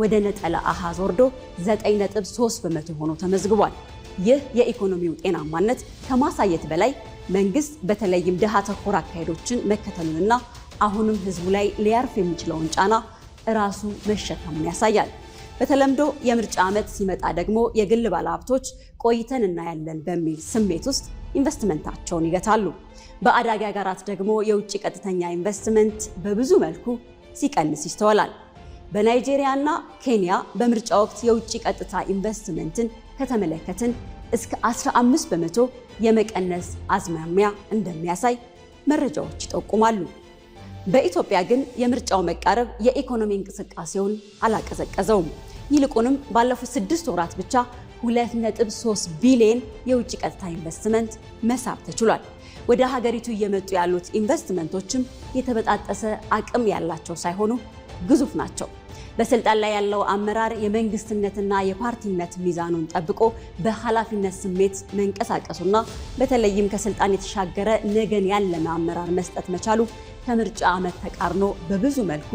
ወደ ነጠላ አሃዝ ወርዶ 9.3 በመቶ ሆኖ ተመዝግቧል። ይህ የኢኮኖሚው ጤናማነት ከማሳየት በላይ መንግስት በተለይም ድሃ ተኮር አካሄዶችን መከተሉንና አሁንም ህዝቡ ላይ ሊያርፍ የሚችለውን ጫና ራሱ መሸከሙን ያሳያል። በተለምዶ የምርጫ ዓመት ሲመጣ ደግሞ የግል ባለሀብቶች ቆይተን እናያለን በሚል ስሜት ውስጥ ኢንቨስትመንታቸውን ይገታሉ። በአዳጊ ሀገራት ደግሞ የውጭ ቀጥተኛ ኢንቨስትመንት በብዙ መልኩ ሲቀንስ ይስተዋላል። በናይጄሪያና ኬንያ በምርጫ ወቅት የውጭ ቀጥታ ኢንቨስትመንትን ከተመለከትን እስከ 15 በመቶ የመቀነስ አዝማሚያ እንደሚያሳይ መረጃዎች ይጠቁማሉ። በኢትዮጵያ ግን የምርጫው መቃረብ የኢኮኖሚ እንቅስቃሴውን አላቀዘቀዘውም። ይልቁንም ባለፉት 6 ወራት ብቻ 2.3 ቢሊዮን የውጭ ቀጥታ ኢንቨስትመንት መሳብ ተችሏል። ወደ ሀገሪቱ እየመጡ ያሉት ኢንቨስትመንቶችም የተበጣጠሰ አቅም ያላቸው ሳይሆኑ ግዙፍ ናቸው። በስልጣን ላይ ያለው አመራር የመንግስትነትና የፓርቲነት ሚዛኑን ጠብቆ በኃላፊነት ስሜት መንቀሳቀሱና በተለይም ከስልጣን የተሻገረ ነገን ያለመ አመራር መስጠት መቻሉ ከምርጫ ዓመት ተቃርኖ በብዙ መልኩ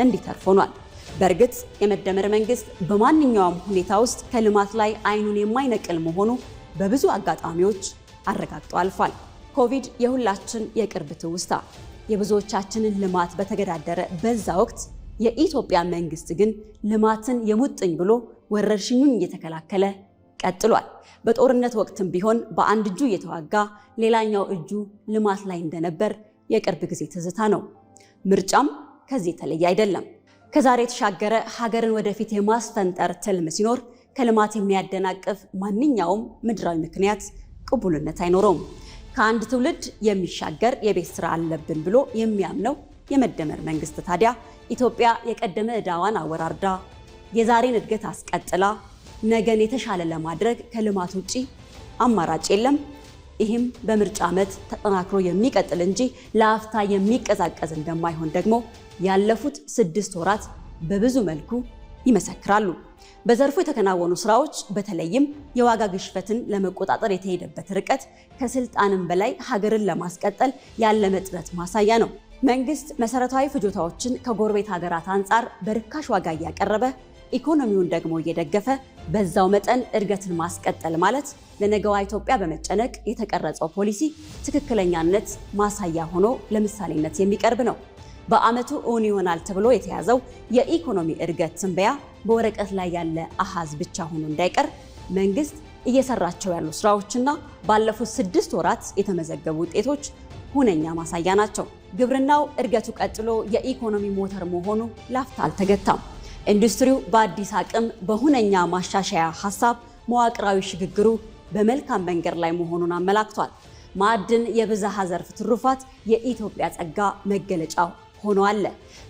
እንዲተርፍ ሆኗል። በእርግጥ የመደመር መንግስት በማንኛውም ሁኔታ ውስጥ ከልማት ላይ አይኑን የማይነቅል መሆኑ በብዙ አጋጣሚዎች አረጋግጦ አልፏል። ኮቪድ የሁላችን የቅርብ ትውስታ የብዙዎቻችንን ልማት በተገዳደረ በዛ ወቅት የኢትዮጵያ መንግስት ግን ልማትን የሙጥኝ ብሎ ወረርሽኙን እየተከላከለ ቀጥሏል። በጦርነት ወቅትም ቢሆን በአንድ እጁ እየተዋጋ ሌላኛው እጁ ልማት ላይ እንደነበር የቅርብ ጊዜ ትዝታ ነው። ምርጫም ከዚህ የተለየ አይደለም። ከዛሬ የተሻገረ ሀገርን ወደፊት የማስፈንጠር ትልም ሲኖር ከልማት የሚያደናቅፍ ማንኛውም ምድራዊ ምክንያት ቅቡልነት አይኖረውም። ከአንድ ትውልድ የሚሻገር የቤት ስራ አለብን ብሎ የሚያምነው የመደመር መንግስት ታዲያ ኢትዮጵያ የቀደመ ዕዳዋን አወራርዳ የዛሬን እድገት አስቀጥላ ነገን የተሻለ ለማድረግ ከልማት ውጪ አማራጭ የለም። ይህም በምርጫ ዓመት ተጠናክሮ የሚቀጥል እንጂ ለአፍታ የሚቀዛቀዝ እንደማይሆን ደግሞ ያለፉት 6 ወራት በብዙ መልኩ ይመሰክራሉ። በዘርፉ የተከናወኑ ስራዎች በተለይም የዋጋ ግሽበትን ለመቆጣጠር የተሄደበት ርቀት ከስልጣንም በላይ ሀገርን ለማስቀጠል ያለመ ጥረት ማሳያ ነው። መንግስት መሰረታዊ ፍጆታዎችን ከጎረቤት ሀገራት አንጻር በርካሽ ዋጋ እያቀረበ ኢኮኖሚውን ደግሞ እየደገፈ በዛው መጠን እድገትን ማስቀጠል ማለት ለነገዋ ኢትዮጵያ በመጨነቅ የተቀረጸው ፖሊሲ ትክክለኛነት ማሳያ ሆኖ ለምሳሌነት የሚቀርብ ነው። በአመቱ እውን ይሆናል ተብሎ የተያዘው የኢኮኖሚ እድገት ትንበያ በወረቀት ላይ ያለ አሃዝ ብቻ ሆኖ እንዳይቀር መንግስት እየሰራቸው ያሉ ስራዎችና ባለፉት 6 ወራት የተመዘገቡ ውጤቶች ሁነኛ ማሳያ ናቸው። ግብርናው እድገቱ ቀጥሎ የኢኮኖሚ ሞተር መሆኑ ላፍታ አልተገታም። ኢንዱስትሪው በአዲስ አቅም በሁነኛ ማሻሻያ ሐሳብ መዋቅራዊ ሽግግሩ በመልካም መንገድ ላይ መሆኑን አመላክቷል። ማዕድን የብዝሃ ዘርፍ ትሩፋት የኢትዮጵያ ጸጋ መገለጫ ሆኖ አለ።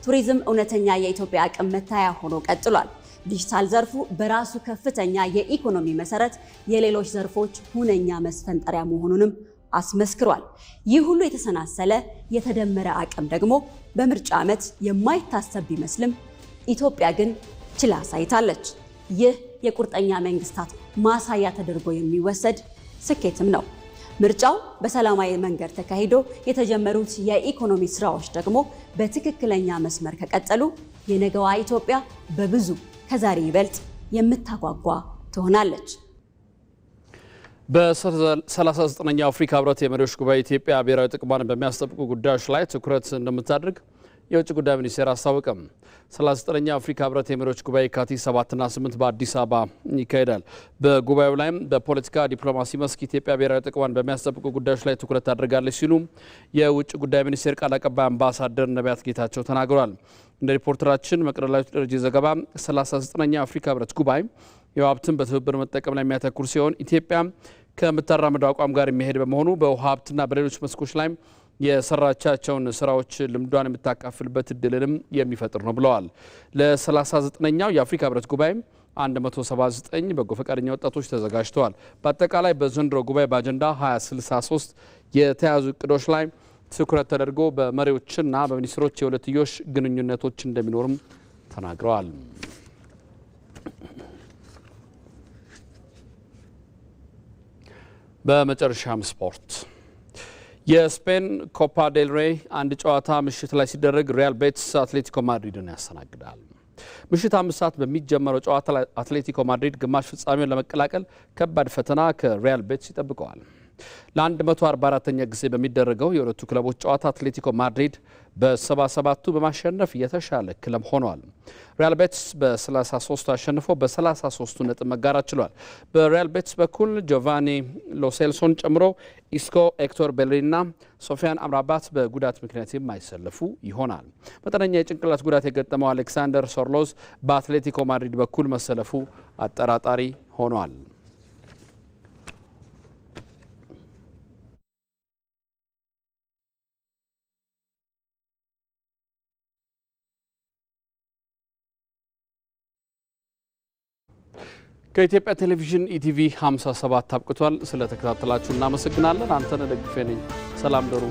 ቱሪዝም እውነተኛ የኢትዮጵያ አቅም መታያ ሆኖ ቀጥሏል። ዲጂታል ዘርፉ በራሱ ከፍተኛ የኢኮኖሚ መሰረት የሌሎች ዘርፎች ሁነኛ መስፈንጠሪያ መሆኑንም አስመስክሯል። ይህ ሁሉ የተሰናሰለ የተደመረ አቅም ደግሞ በምርጫ ዓመት የማይታሰብ ቢመስልም ኢትዮጵያ ግን ችላ አሳይታለች። ይህ የቁርጠኛ መንግስታት ማሳያ ተደርጎ የሚወሰድ ስኬትም ነው። ምርጫው በሰላማዊ መንገድ ተካሂዶ የተጀመሩት የኢኮኖሚ ስራዎች ደግሞ በትክክለኛ መስመር ከቀጠሉ የነገዋ ኢትዮጵያ በብዙ ከዛሬ ይበልጥ የምታጓጓ ትሆናለች። በ39ኛው አፍሪካ ህብረት የመሪዎች ጉባኤ ኢትዮጵያ ብሔራዊ ጥቅሟን በሚያስጠብቁ ጉዳዮች ላይ ትኩረት እንደምታደርግ የውጭ ጉዳይ ሚኒስቴር አስታወቀም። 39ኛው አፍሪካ ህብረት የመሪዎች ጉባኤ የካቲት 7ና 8 በአዲስ አበባ ይካሄዳል። በጉባኤው ላይም በፖለቲካ ዲፕሎማሲ መስክ ኢትዮጵያ ብሔራዊ ጥቅሟን በሚያስጠብቁ ጉዳዮች ላይ ትኩረት ታደርጋለች ሲሉ የውጭ ጉዳይ ሚኒስቴር ቃል አቀባይ አምባሳደር ነቢያት ጌታቸው ተናግረዋል። እንደ ሪፖርተራችን መቅደላዊት ደረጃ ዘገባ 39ኛው አፍሪካ ህብረት ጉባኤ የውሃ ሀብትን በትብብር መጠቀም ላይ የሚያተኩር ሲሆን ኢትዮጵያ ከምታራምደው አቋም ጋር የሚሄድ በመሆኑ በውሃ ሀብትና በሌሎች መስኮች ላይ የሰራቻቸውን ስራዎች ልምዷን የምታካፍልበት እድልንም የሚፈጥር ነው ብለዋል። ለ39ኛው የአፍሪካ ህብረት ጉባኤ 179 በጎ ፈቃደኛ ወጣቶች ተዘጋጅተዋል። በአጠቃላይ በዘንድሮ ጉባኤ በአጀንዳ 2063 የተያዙ እቅዶች ላይ ትኩረት ተደርጎ በመሪዎችና በሚኒስትሮች የሁለትዮሽ ግንኙነቶች እንደሚኖርም ተናግረዋል። በመጨረሻም ስፖርት። የስፔን ኮፓ ዴል ሬይ አንድ ጨዋታ ምሽት ላይ ሲደረግ ሪያል ቤቲስ አትሌቲኮ ማድሪድን ያስተናግዳል። ምሽት 5 ሰዓት በሚጀመረው ጨዋታ ላይ አትሌቲኮ ማድሪድ ግማሽ ፍጻሜውን ለመቀላቀል ከባድ ፈተና ከሪያል ቤቲስ ይጠብቀዋል። ለ144ኛ ጊዜ በሚደረገው የሁለቱ ክለቦች ጨዋታ አትሌቲኮ ማድሪድ በ77ቱ በማሸነፍ የተሻለ ክለብ ሆኗል። ሪያል ቤቲስ በ33 አሸንፎ በ33ቱ ነጥብ መጋራት ችሏል። በሪያል ቤቲስ በኩል ጆቫኒ ሎሴልሶን ጨምሮ ኢስኮ፣ ኤክቶር ቤሌሪና ሶፊያን አምራባት በጉዳት ምክንያት የማይሰለፉ ይሆናል። መጠነኛ የጭንቅላት ጉዳት የገጠመው አሌክሳንደር ሶርሎዝ በአትሌቲኮ ማድሪድ በኩል መሰለፉ አጠራጣሪ ሆኗል። ከኢትዮጵያ ቴሌቪዥን ኢቲቪ 57 አብቅቷል። ስለተከታተላችሁ እናመሰግናለን። አንተነህ ደግፌ ነኝ። ሰላም ደሩ።